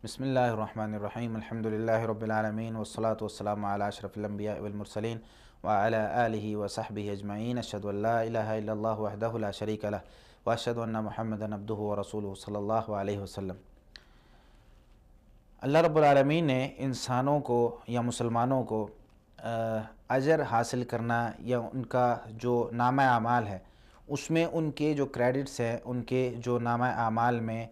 بسم اللہ الرحمن الرحیم الحمدللہ رب العالمین والصلاة والسلام علی اشرف الانبیاء والمرسلین وعلی آلہ وصحبہ اجمعین اشہد ان لا الہ الا اللہ وحدہ لا شریک لہ واشہد ان محمدا عبدہ ورسولہ صلی اللہ علیہ وسلم۔ اللہ رب العالمین نے انسانوں کو یا مسلمانوں کو اجر حاصل کرنا یا ان کا جو نامہ اعمال ہے اس میں ان کے جو کریڈٹس ہیں، ان کے جو نامہ اعمال میں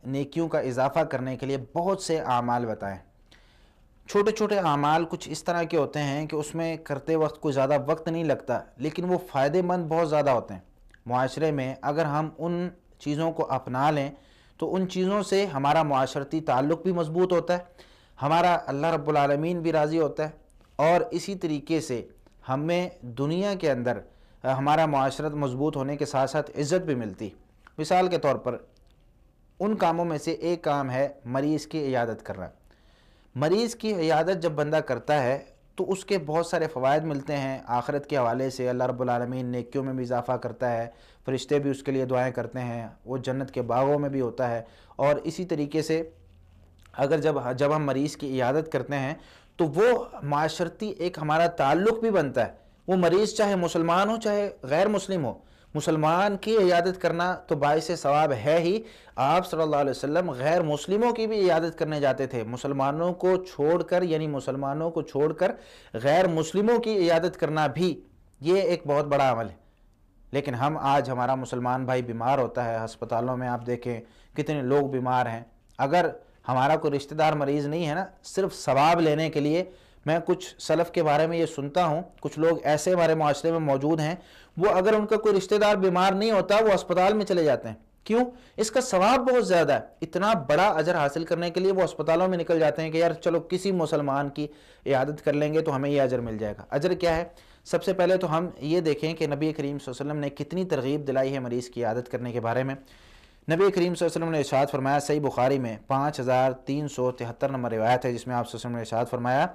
نیکیوں کا اضافہ کرنے کے لیے بہت سے اعمال بتائیں۔ چھوٹے چھوٹے اعمال کچھ اس طرح کے ہوتے ہیں کہ اس میں کرتے وقت کوئی زیادہ وقت نہیں لگتا، لیکن وہ فائدہ مند بہت زیادہ ہوتے ہیں۔ معاشرے میں اگر ہم ان چیزوں کو اپنا لیں تو ان چیزوں سے ہمارا معاشرتی تعلق بھی مضبوط ہوتا ہے، ہمارا اللہ رب العالمین بھی راضی ہوتا ہے، اور اسی طریقے سے ہمیں دنیا کے اندر ہمارا معاشرت مضبوط ہونے کے ساتھ ساتھ عزت بھی ملتی۔ مثال کے طور پر ان کاموں میں سے ایک کام ہے مریض کی عیادت کرنا۔ مریض کی عیادت جب بندہ کرتا ہے تو اس کے بہت سارے فوائد ملتے ہیں آخرت کے حوالے سے۔ اللہ رب العالمین نیکیوں میں بھی اضافہ کرتا ہے، فرشتے بھی اس کے لیے دعائیں کرتے ہیں، وہ جنت کے باغوں میں بھی ہوتا ہے۔ اور اسی طریقے سے اگر جب ہم مریض کی عیادت کرتے ہیں تو وہ معاشرتی ایک ہمارا تعلق بھی بنتا ہے۔ وہ مریض چاہے مسلمان ہو چاہے غیر مسلم ہو، مسلمان کی عیادت کرنا تو باعث ثواب ہے ہی۔ آپ صلی اللہ علیہ وسلم غیر مسلموں کی بھی عیادت کرنے جاتے تھے، مسلمانوں کو چھوڑ کر، یعنی مسلمانوں کو چھوڑ کر غیر مسلموں کی عیادت کرنا بھی یہ ایک بہت بڑا عمل ہے۔ لیکن آج ہمارا مسلمان بھائی بیمار ہوتا ہے، ہسپتالوں میں آپ دیکھیں کتنے لوگ بیمار ہیں۔ اگر ہمارا کوئی رشتہ دار مریض نہیں ہے نا، صرف ثواب لینے کے لیے، میں کچھ سلف کے بارے میں یہ سنتا ہوں، کچھ لوگ ایسے ہمارے معاشرے میں موجود ہیں، وہ اگر ان کا کوئی رشتہ دار بیمار نہیں ہوتا وہ اسپتال میں چلے جاتے ہیں۔ کیوں؟ اس کا ثواب بہت زیادہ ہے، اتنا بڑا اجر حاصل کرنے کے لیے وہ اسپتالوں میں نکل جاتے ہیں کہ یار چلو کسی مسلمان کی عیادت کر لیں گے تو ہمیں یہ اجر مل جائے گا۔ اجر کیا ہے؟ سب سے پہلے تو ہم یہ دیکھیں کہ نبی کریم صلی اللہ علیہ وسلم نے کتنی ترغیب دلائی ہے مریض کی عیادت کرنے کے بارے میں۔ نبی کریم صلی اللہ علیہ وسلم نے ارشاد فرمایا، صحیح بخاری میں 5373 نمبر روایت ہے، جس میں آپ صلی اللہ علیہ وسلم نے ارشاد فرمایا،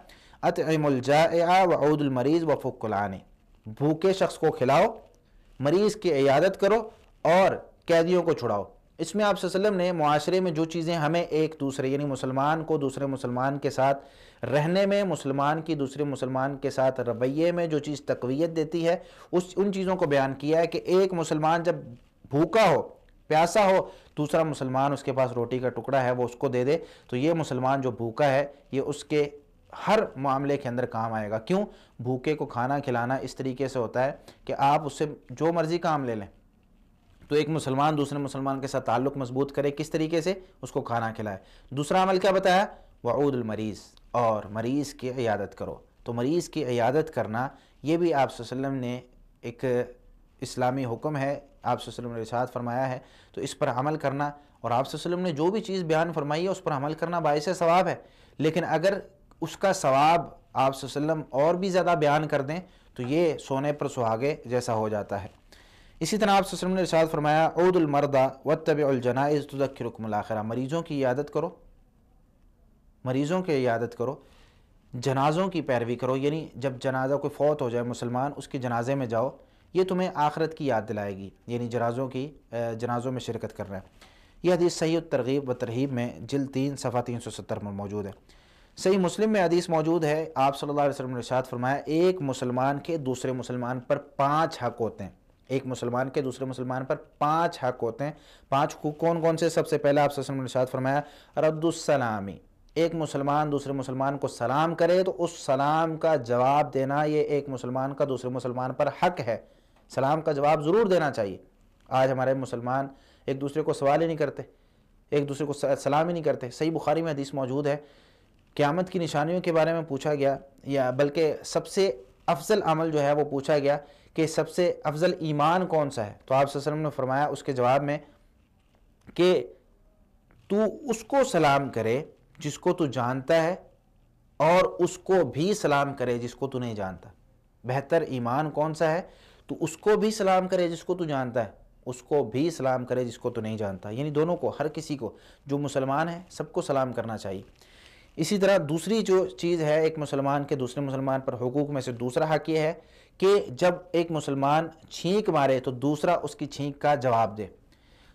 اطعم الجائع وعود المریض وفک العانی، بھوکے شخص کو کھلاؤ، مریض کی عیادت کرو اور قیدیوں کو چھڑاؤ۔ اس میں آپ صلی اللہ علیہ وسلم نے معاشرے میں جو چیزیں ہمیں ایک دوسرے یعنی مسلمان کو دوسرے مسلمان کے ساتھ رہنے میں، مسلمان کی دوسرے مسلمان کے ساتھ رویے میں جو چیز تقویت دیتی ہے ان چیزوں کو بیان کیا ہے کہ ایک مسلمان جب بھوکا ہو، پیاسا ہو، دوسرا مسلمان اس کے پاس روٹی کا ٹکڑا ہے وہ اس کو دے دے تو یہ مسلمان جو بھوکا ہے یہ اس کے ہر معاملے کے اندر کام آئے گا۔ کیوں؟ بھوکے کو کھانا کھلانا اس طریقے سے ہوتا ہے کہ آپ اس سے جو مرضی کام لے لیں، تو ایک مسلمان دوسرے مسلمان کے ساتھ تعلق مضبوط کرے کس طریقے سے؟ اس کو کھانا کھلائے۔ دوسرا عمل کیا بتایا؟ وعود المریض، اور مریض کی عیادت کرو۔ تو مریض کی عیادت کرنا یہ بھی آپ صلی اللہ علیہ وسلم نے ایک اسلامی حکم ہے، آپ صلی اللہ علیہ وسلم نے ارشاد فرمایا ہے، تو اس پر عمل کرنا، اور آپ صلی اللہ علیہ وسلم نے جو بھی چیز بیان فرمائی ہے اس پر عمل کرنا باعث ثواب ہے۔ لیکن اگر اس کا ثواب آپ صلی اللہ علیہ وسلم اور بھی زیادہ بیان کر دیں تو یہ سونے پر سہاگے جیسا ہو جاتا ہے۔ اسی طرح آپ صلی اللہ علیہ وسلم نے ارشاد فرمایا، عود المرضى واتبعوا الجنائز تذکرکم الآخرہ، مریضوں کی عیادت کرو، مریضوں کی عیادت کرو، جنازوں کی پیروی کرو، یعنی جب جنازہ کوئی فوت ہو جائے مسلمان اس کے جنازے میں جاؤ، یہ تمہیں آخرت کی یاد دلائے گی، یعنی جنازوں میں شرکت کر رہا ہے۔ یہ حدیث صحیح الترغیب و ترہیب میں جلد 3 صفحہ 370 میں موجود ہے۔ صحیح مسلم میں حدیث موجود ہے، آپ صلی اللہ علیہ وسلم نے ارشاد فرمایا، ایک مسلمان کے دوسرے مسلمان پر 5 حق ہوتے ہیں، ایک مسلمان کے دوسرے مسلمان پر 5 حق ہوتے ہیں۔ 5 حقوق کون کون سے؟ سب سے پہلے آپ صلی اللہ علیہ وسلم نے ارشاد فرمایا، رد السلامی، ایک مسلمان دوسرے مسلمان کو سلام کرے تو اس سلام کا جواب دینا یہ ایک مسلمان کا دوسرے مسلمان پر حق ہے، سلام کا جواب ضرور دینا چاہیے۔ آج ہمارے مسلمان ایک دوسرے کو سوال ہی نہیں کرتے، ایک دوسرے کو سلام ہی نہیں کرتے۔ صحیح بخاری میں حدیث موجود ہے، قیامت کی نشانیوں کے بارے میں پوچھا گیا، یا بلکہ سب سے افضل عمل جو ہے وہ پوچھا گیا کہ سب سے افضل ایمان کون سا ہے، تو آپ صلی اللہ علیہ وسلم نے فرمایا اس کے جواب میں کہ تو اس کو سلام کرے جس کو تو جانتا ہے اور اس کو بھی سلام کرے جس کو تو نہیں جانتا۔ بہتر ایمان کون سا ہے؟ تو اس کو بھی سلام کرے جس کو تو جانتا ہے، اس کو بھی سلام کرے جس کو تو نہیں جانتا، یعنی دونوں کو، ہر کسی کو، جو مسلمان ہے سب کو سلام کرنا چاہیے۔ اسی طرح دوسری جو چیز ہے ایک مسلمان کے دوسرے مسلمان پر حقوق میں سے دوسرا حق یہ ہے کہ جب ایک مسلمان چھینک مارے تو دوسرا اس کی چھینک کا جواب دے۔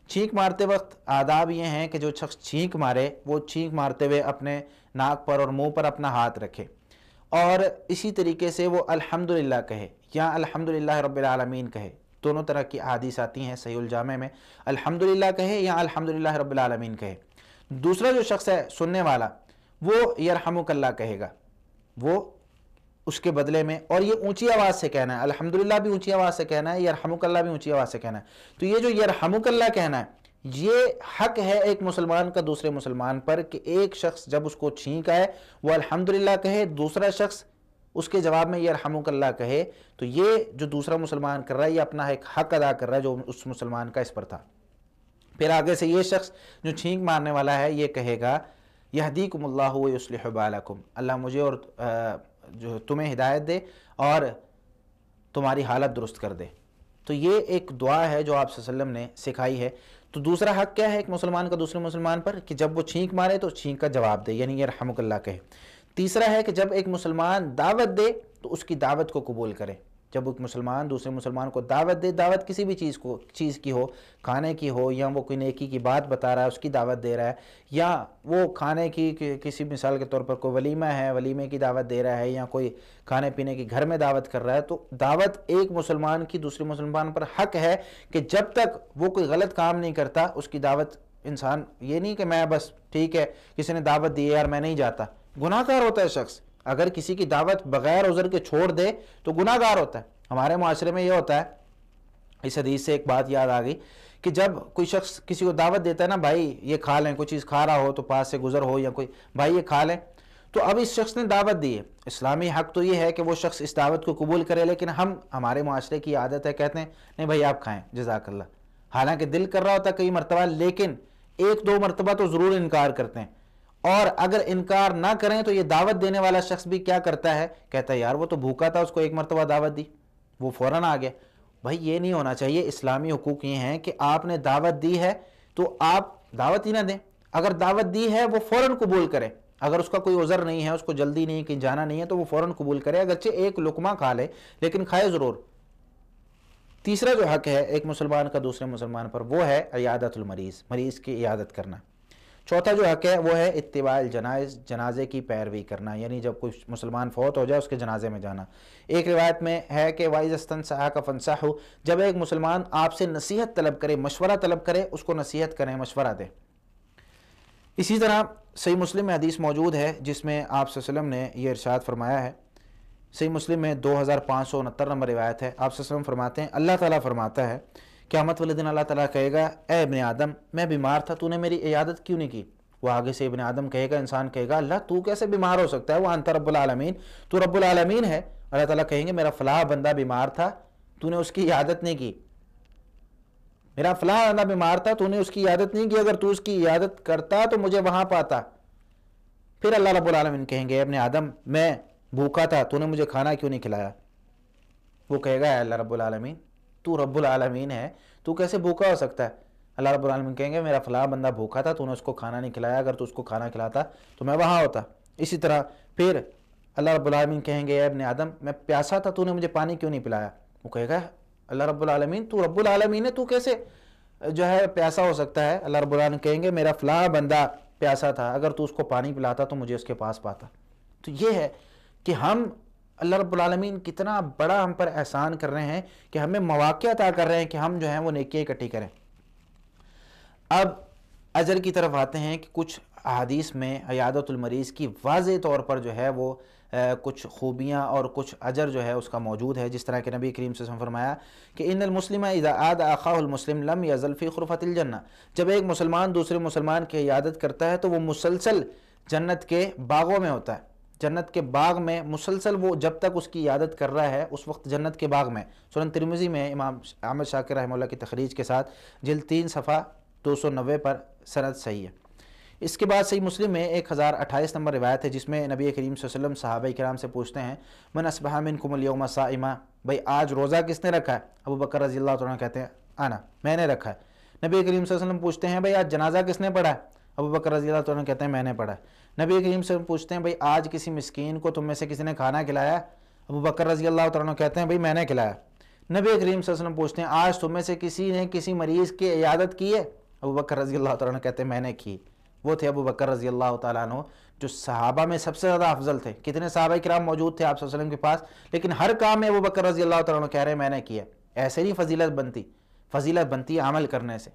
چھینک مارتے وقت آداب یہ ہیں کہ جو شخص چھینک مارے وہ چھینک مارتے ہوئے اپنے ناک پر اور منہ پر اپنا ہاتھ رکھے، اور اسی طریقے سے وہ الحمدللہ کہے یا الحمدللہ رب العالمین کہے۔ دونوں طرح کی احادیث آتی ہیں صحیح الجامع میں، الحمدللہ کہے یا الحمدللہ رب العالمین کہے۔ دوسرا جو شخص ہے سننے والا، وہ یرحمک اللہ کہے گا، وہ اس کے بدلے میں، اور یہ اونچی آواز سے کہنا ہے، الحمدللہ بھی اونچی آواز سے کہنا ہے، یرحمک اللہ بھی اونچی آواز سے کہنا ہے۔ تو یہ جو یرحمک اللہ کہنا ہے، یہ حق ہے ایک مسلمان کا دوسرے مسلمان پر کہ ایک شخص جب اس کو چھینک آئے وہ الحمدللہ کہے، دوسرا شخص اس کے جواب میں یرحمک اللہ کہے۔ تو یہ جو دوسرا مسلمان کر رہا ہے یہ اپنا ایک حق ادا کر رہا ہے جو اس مسلمان کا اس پر تھا۔ پھر آگے سے یہ شخص جو چھینک مارنے والا ہے یہ کہے گا یہدیکم اللہ ویصلح بالکم، اللہ مجھے اور جو تمہیں ہدایت دے اور تمہاری حالت درست کر دے۔ تو یہ ایک دعا ہے جو آپ صلی اللہ علیہ وسلم نے سکھائی ہے۔ تو دوسرا حق کیا ہے ایک مسلمان کا دوسرے مسلمان پر کہ جب وہ چھینک مارے تو چھینک کا جواب دے، یعنی یرحمک اللہ کہے۔ تیسرا ہے کہ جب ایک مسلمان دعوت دے تو اس کی دعوت کو قبول کرے۔ جب ایک مسلمان دوسرے مسلمان کو دعوت دے، دعوت کسی بھی چیز کی ہو، کھانے کی ہو، یا وہ کوئی نیکی کی بات بتا رہا ہے اس کی دعوت دے رہا ہے، یا وہ کھانے کی کسی مثال کے طور پر کوئی ولیمہ ہے ولیمے کی دعوت دے رہا ہے، یا کوئی کھانے پینے کی گھر میں دعوت کر رہا ہے، تو دعوت ایک مسلمان کی دوسرے مسلمان پر حق ہے کہ جب تک وہ کوئی غلط کام نہیں کرتا اس کی دعوت انسان، یہ نہیں کہ میں بس ٹھیک ہے کسی نے دعوت دی ہے یار میں نہیں جاتا، گناہ گار ہوتا ہے شخص اگر کسی کی دعوت بغیر عذر کے چھوڑ دے تو گناہ گار ہوتا ہے۔ ہمارے معاشرے میں یہ ہوتا ہے، اس حدیث سے ایک بات یاد آ گئی کہ جب کوئی شخص کسی کو دعوت دیتا ہے نا، بھائی یہ کھا لیں، کوئی چیز کھا رہا ہو تو پاس سے گزر ہو یا کوئی بھائی یہ کھا لیں، تو اب اس شخص نے دعوت دی ہے، اسلامی حق تو یہ ہے کہ وہ شخص اس دعوت کو قبول کرے، لیکن ہمارے معاشرے کی عادت ہے کہتے ہیں نہیں بھائی آپ کھائیں جزاک اللہ، حالانکہ دل کر رہا ہوتا ہے کئی مرتبہ، لیکن ایک دو مرتبہ تو ضرور انکار کرتے ہیں، اور اگر انکار نہ کریں تو یہ دعوت دینے والا شخص بھی کیا کرتا ہے، کہتا ہے یار وہ تو بھوکا تھا، اس کو ایک مرتبہ دعوت دی وہ فوراً آ گیا۔ بھائی یہ نہیں ہونا چاہیے۔ اسلامی حقوق یہ ہیں کہ آپ نے دعوت دی ہے تو آپ دعوت ہی نہ دیں، اگر دعوت دی ہے وہ فوراً قبول کرے، اگر اس کا کوئی عذر نہیں ہے، اس کو جلدی نہیں کہیں جانا نہیں ہے تو وہ فوراً قبول کرے، اگرچہ ایک لقمہ کھا لے لیکن کھائے ضرور۔ تیسرا جو حق ہے ایک مسلمان کا دوسرے مسلمان پر وہ ہے عیادت المریض، مریض کی عیادت کرنا۔ چوتھا جو حق ہے وہ ہے اتباع الجنائز، جنازے کی پیروی کرنا، یعنی جب کوئی مسلمان فوت ہو جائے اس کے جنازے میں جانا۔ ایک روایت میں ہے کہ وَإِذَا اسْتَنْصَحَكَ فَانْصَحْهُ، جب ایک مسلمان آپ سے نصیحت طلب کرے، مشورہ طلب کرے، اس کو نصیحت کریں، مشورہ دیں۔ اسی طرح صحیح مسلم میں حدیث موجود ہے جس میں آپ صلی اللہ علیہ وسلم نے یہ ارشاد فرمایا ہے، صحیح مسلم میں 2569 نمبر روایت ہے، آپ صلی اللہ علیہ وسلم فرماتے ہیں، اللہ تعالیٰ فرماتا ہے قیامت والے دن اللہ تعالیٰ کہے گا اے ابن آدم میں بیمار تھا، تو نے میری عیادت کیوں نہیں کی؟ وہ آگے سے ابن آدم کہے گا، انسان کہے گا اللہ تو کیسے بیمار ہو سکتا ہے، وہ انت رب العالمین، تو رب العالمین ہے۔ اللہ تعالیٰ کہیں گے میرا فلاں بندہ بیمار تھا تو نے اس کی عیادت نہیں کی، میرا فلاں بندہ بیمار تھا تو نے اس کی عیادت نہیں کی، اگر تو اس کی عیادت کرتا تو مجھے وہاں پاتا۔ پھر اللہ رب العالمین کہیں گے ابن آدم میں بھوکا تھا تو نے مجھے کھانا کیوں نہیں کھلایا؟ وہ کہے گا اے اللہ رب العالمین تو رب العالمین ہے، تو کیسے بھوکا ہو سکتا ہے؟ اللہ رب العالمین کہیں گے میرا فلاں بندہ بھوکا تھا تو نے اس کو کھانا نہیں کھلایا، اگر تو اس کو کھانا کھلاتا تو میں وہاں ہوتا۔ اسی طرح پھر اللہ رب العالمین کہیں گے اے ابن آدم میں پیاسا تھا تو نے مجھے پانی کیوں نہیں پلایا؟ وہ کہے گا اللہ رب العالمین تو رب العالمین ہے، تو کیسے جو ہے پیاسا ہو سکتا ہے؟ اللہ رب العالمین کہیں گے میرا فلاں بندہ پیاسا تھا، اگر تو اس کو پانی پلاتا تو مجھے اس کے پاس پاتا۔ تو یہ ہے کہ ہم اللہ رب العالمین کتنا بڑا ہم پر احسان کر رہے ہیں کہ ہمیں مواقع عطا کر رہے ہیں کہ ہم جو ہیں وہ نیکیاں اکٹھی کریں۔ اب اجر کی طرف آتے ہیں کہ کچھ احادیث میں عیادت المریض کی واضح طور پر جو ہے وہ کچھ خوبیاں اور کچھ اجر جو ہے اس کا موجود ہے، جس طرح کہ نبی کریم صلی اللہ علیہ وسلم فرمایا کہ ان المسلم اذا عاد اخاہ المسلم لم یزل فی غرفۃ الجنہ، جب ایک مسلمان دوسرے مسلمان کی عیادت کرتا ہے تو وہ مسلسل جنت کے باغوں میں ہوتا ہے، جنت کے باغ میں مسلسل وہ جب تک اس کی عیادت کر رہا ہے اس وقت جنت کے باغ میں۔ سنن ترمذی میں امام احمد شاکر رحمہ اللہ کی تخریج کے ساتھ جلد 3 صفحہ 290 پر سند صحیح ہے۔ اس کے بعد صحیح مسلم میں 1028 نمبر روایت ہے جس میں نبی کریم صلی اللہ علیہ وسلم صحابہ کرام سے پوچھتے ہیں من اصبح منکم اليوم صائما، بھائی آج روزہ کس نے رکھا ہے؟ ابو بکر رضی اللہ عنہ کہتے ہیں انا، میں نے رکھا ہے۔ نبی کریم صلی اللہ علیہ وسلم پوچھتے ہیں بھائی آج جنازہ کس نے پڑھا ہے؟ ابو بکر رضی اللہ عنہ کہتے ہیں میں نے پڑھا ہے۔ نبی کریم صلی اللہ علیہ وسلم پوچھتے ہیں بھائی آج کسی مسکین کو تم میں سے کسی نے کھانا کھلایا؟ ابو بکر رضی اللہ عنہ کہتے ہیں بھائی میں نے کھلایا۔ نبی کریم صلی اللہ علیہ وسلم پوچھتے ہیں آج تم میں سے کسی نے کسی مریض کی عیادت کی ہے؟ ابو بکر رضی اللہ تعالیٰ عنہ کہتے ہیں میں نے کی. وہ تھے ابو بکر رضی اللہ تعالیٰ عنہ جو صحابہ میں سب سے زیادہ افضل تھے. کتنے صحابہ کرام موجود تھے آپ صلی اللہ علیہ وسلم کے پاس, لیکن ہر کام میں ابو بکر رضی اللہ تعالیٰ عنہ کہہ رہے ہیں میں نے کیا. ایسے نہیں فضیلت بنتی, فضیلت بنتی ہے عمل کرنے سے.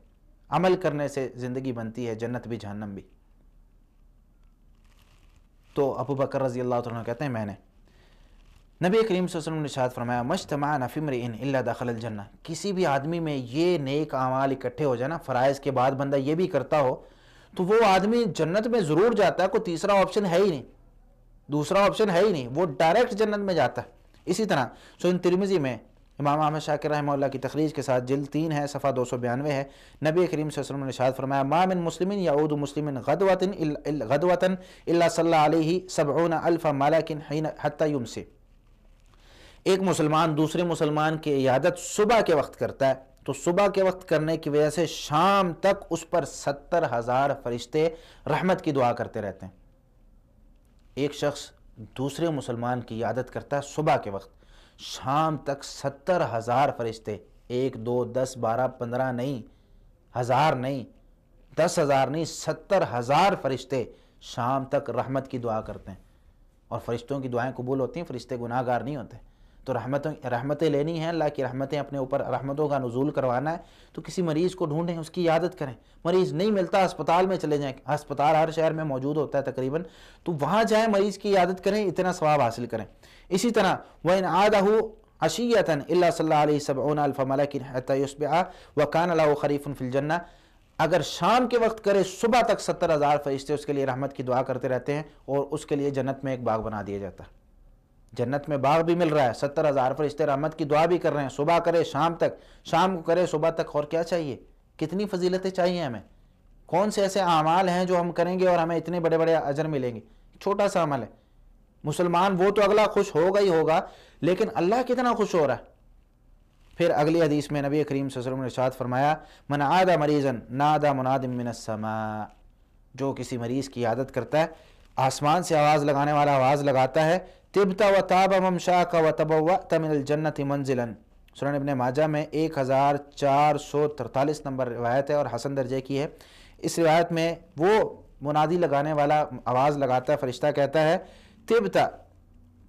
عمل کرنے سے زندگی بنتی ہے, جنت بھی جہنم بھی. تو ابو بکر رضی اللہ تعالیٰ عنہ کہتے ہیں میں نے. نبی کریم صلی اللہ علیہ وسلم نے ارشاد فرمایا مجتمع فی امرئ الا دخل الجنہ, کسی بھی آدمی میں یہ نیک اعمال اکٹھے ہو جائے نا, فرائض کے بعد بندہ یہ بھی کرتا ہو, تو وہ آدمی جنت میں ضرور جاتا ہے. کوئی تیسرا آپشن ہے ہی نہیں, دوسرا آپشن ہے ہی نہیں, وہ ڈائریکٹ جنت میں جاتا ہے. اسی طرح سنن ترمذی میں امام احمد شاکر رحمہ اللہ کی تخریج کے ساتھ جلد 3 ہے, صفحہ 292 ہے, نبی کریم صلی اللہ علیہ وسلم نے ارشاد فرمایا ما من مسلم یعود مسلم غدوۃ الا صلی علیہ 70,000 ملک حتی یمسی. ایک مسلمان دوسرے مسلمان کی عیادت صبح کے وقت کرتا ہے, تو صبح کے وقت کرنے کی وجہ سے شام تک اس پر 70,000 فرشتے رحمت کی دعا کرتے رہتے ہیں. ایک شخص دوسرے مسلمان کی عیادت کرتا ہے صبح کے وقت, شام تک 70,000 فرشتے, 1 2 10 12 15 نہیں, 1000 نہیں, 10,000 نہیں, 70,000 فرشتے شام تک رحمت کی دعا کرتے ہیں. اور فرشتوں کی دعائیں قبول ہوتی ہیں, فرشتے گناہ گار نہیں ہوتے. تو رحمتیں لینی ہیں, اللہ کی رحمتیں اپنے اوپر, رحمتوں کا نزول کروانا ہے, تو کسی مریض کو ڈھونڈیں, اس کی عیادت کریں. مریض نہیں ملتا, ہسپتال میں چلے جائیں, ہسپتال ہر شہر میں موجود ہوتا ہے تقریباً, تو وہاں جائیں, مریض کی عیادت کریں, اتنا ثواب حاصل کریں. اسی طرح وَإِنْ عَادَهُ عَشِيَّةً إِلَّا صَلَّى عَلَيْهِ 70,000 مَلَكٍ حَتَّى يُصْبِحَ وَكَانَ لَهُ خَرِيفٌ فِي الْجَنَّةِ. اگر شام کے وقت کرے, صبح تک 70,000 فرشتے اس کے لیے رحمت کی دعا کرتے رہتے ہیں, اور اس کے لیے جنت میں ایک باغ بنا دیا جاتا ہے. جنت میں باغ بھی مل رہا ہے, 70,000 فرشتے رحمت کی دعا بھی کر رہے ہیں, صبح کرے شام تک, شام کو کرے صبح تک. اور کیا چاہیے, کتنی فضیلتیں چاہیے ہمیں. کون سے ایسے اعمال ہیں جو ہم کریں گے اور ہمیں اتنے بڑے بڑے اجر ملیں گے. چھوٹا سا عمل ہے. مسلمان وہ تو اگلا خوش ہوگا ہی ہوگا, لیکن اللہ کتنا خوش ہو رہا ہے. پھر اگلی حدیث میں نبی کریم صلی اللہ علیہ وسلم نے ارشاد فرمایا من عاد مریضا نادى مناد من السماء. جو کسی مریض کی عیادت کرتا ہے, آسمان سے آواز لگانے والا آواز لگاتا ہے, طبت وطاب ممشاک وتبوأت من الجنت منزلا. سنن ابن ماجہ میں 1443 نمبر روایت ہے اور حسن درجے کی ہے. اس روایت میں وہ منادی لگانے والا آواز لگاتا ہے, فرشتہ کہتا ہے طبت,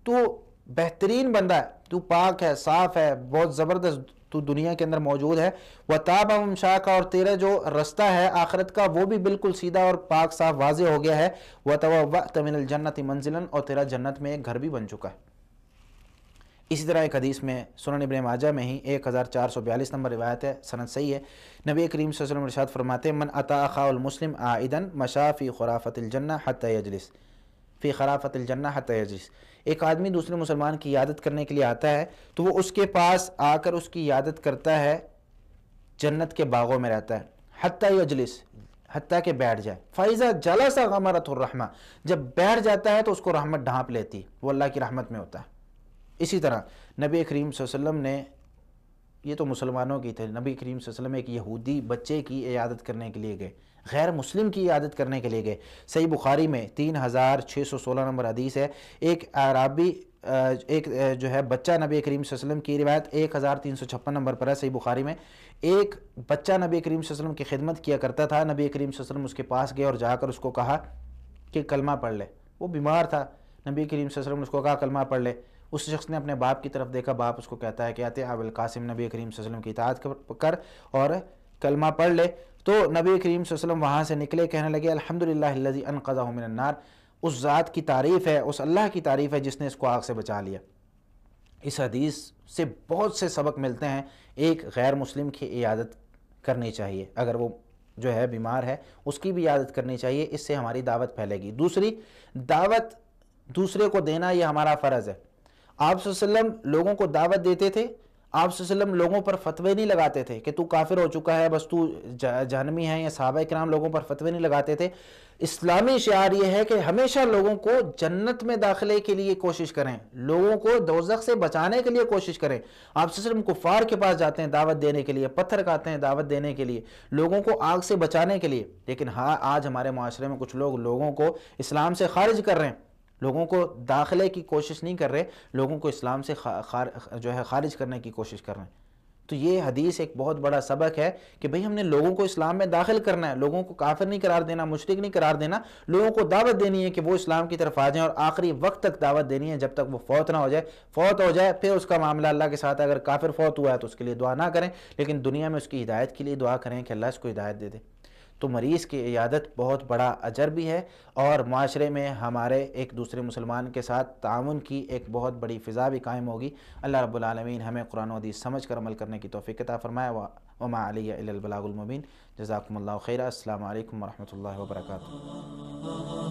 تو بہترین بندہ ہے, تو پاک ہے, صاف ہے, بہت زبردست تو دنیا کے اندر موجود ہے. وطاب ممشاک, اور تیرا جو رستہ ہے آخرت کا وہ بھی بالکل سیدھا اور پاک صاف واضح ہو گیا ہے. وتبوأت من الجنت منزلا, اور تیرا جنت میں ایک گھر بھی بن چکا ہے. اسی طرح ایک حدیث میں سنن ابن ماجہ میں ہی 1442 نمبر روایت ہے, سند صحیح ہے. نبی کریم صلی اللہ علیہ وسلم ارشاد فرماتے ہیں من اتی اخاه المسلم عائدا مشى في خرافة الجنة حتى يجلس فی خرافۃ الجنہ حتی یجلس. ایک آدمی دوسرے مسلمان کی عیادت کرنے کے لیے آتا ہے, تو وہ اس کے پاس آ کر اس کی عیادت کرتا ہے, جنت کے باغوں میں رہتا ہے, حتی یجلس, حتیٰ کہ بیٹھ جائے. فَإِذَا جَلَسَ غَمَرَتْهُ الرَّحْمَةُ, جب بیٹھ جاتا ہے تو اس کو رحمت ڈھانپ لیتی, وہ اللہ کی رحمت میں ہوتا ہے. اسی طرح نبی کریم صلی اللہ علیہ وسلم نے, یہ تو مسلمانوں کی تھے, نبی کریم صلی اللہ علیہ وسلم ایک یہودی بچے کی عیادت کرنے کے لیے گئے, غیر مسلم کی عیادت کرنے کے لیے گئے. صحیح بخاری میں 3616 نمبر حدیث ہے. ایک عربی ایک جو ہے بچہ نبی کریم صلی اللہ علیہ وسلم کی روایت 1356 نمبر پر ہے صحیح بخاری میں. ایک بچہ نبی کریم صلی اللہ علیہ وسلم کی خدمت کیا کرتا تھا. نبی کریم صلی اللہ علیہ وسلم اس کے پاس گئے اور جا کر اس کو کہا کہ کلمہ پڑھ لے. وہ بیمار تھا, نبی کریم صلی اللہ علیہ وسلم نے اس کو کہا کلمہ پڑھ لے. اس شخص نے اپنے باپ کی طرف دیکھا, باپ اس کو کہتا ہے کہ آتے ابو القاسم, نبی کریم صلی اللہ علیہ وسلم کی اطاعت کر اور کلمہ پڑھ لے. تو نبی کریم صلی اللہ علیہ وسلم وہاں سے نکلے, کہنے لگے الحمدللہ الذی انقذہ من النار, اس ذات کی تعریف ہے, اس اللہ کی تعریف ہے جس نے اس کو آگ سے بچا لیا. اس حدیث سے بہت سے سبق ملتے ہیں. ایک غیر مسلم کی عیادت کرنی چاہیے, اگر وہ جو ہے بیمار ہے اس کی بھی عیادت کرنی چاہیے, اس سے ہماری دعوت پھیلے گی. دوسری, دعوت دوسرے کو دینا یہ ہمارا فرض ہے. آپ صلی اللہ علیہ وسلم لوگوں کو دعوت دیتے تھے, آپ صلی اللہ علیہ وسلم لوگوں پر فتوے نہیں لگاتے تھے کہ تو کافر ہو چکا ہے بس تو جہنمی ہے, یا صحابہ کرام لوگوں پر فتوے نہیں لگاتے تھے. اسلامی شعار یہ ہے کہ ہمیشہ لوگوں کو جنت میں داخلے کے لیے کوشش کریں, لوگوں کو دوزخ سے بچانے کے لیے کوشش کریں. آپ صلی اللہ علیہ وسلم کفار کے پاس جاتے ہیں دعوت دینے کے لیے, پتھر کھاتے ہیں دعوت دینے کے لیے, لوگوں کو آگ سے بچانے کے لیے. لیکن ہاں, آج ہمارے معاشرے میں کچھ لوگ لوگوں کو اسلام سے خارج کر رہے ہیں, لوگوں کو داخلے کی کوشش نہیں کر رہے, لوگوں کو اسلام سے جو ہے خارج کرنے کی کوشش کر رہے ہیں. تو یہ حدیث ایک بہت بڑا سبق ہے کہ بھئی ہم نے لوگوں کو اسلام میں داخل کرنا ہے، لوگوں کو کافر نہیں قرار دینا، مشرک نہیں قرار دینا، لوگوں کو دعوت دینی ہے کہ وہ اسلام کی طرف آ جائیں، اور آخری وقت تک دعوت دینی ہے جب تک وہ فوت نہ ہو جائے۔ فوت ہو جائے پھر اس کا معاملہ اللہ کے ساتھ، اگر کافر فوت ہوا ہے تو اس کے لیے دعا نہ کریں، لیکن دنیا میں اس کی ہدایت کے لیے دعا کریں کہ اللہ اس کو ہدایت دے دے۔ تو مریض کی عیادت بہت بڑا اجر بھی ہے، اور معاشرے میں ہمارے ایک دوسرے مسلمان کے ساتھ تعاون کی ایک بہت بڑی فضا بھی قائم ہوگی۔ اللہ رب العالمین ہمیں قرآن و حدیث سمجھ کر عمل کرنے کی توفیق عطا فرمائے۔ وما علی الا البلاغ المبین۔ جزاکم اللہ خیرا۔ السلام علیکم ورحمۃ اللہ وبرکاتہ۔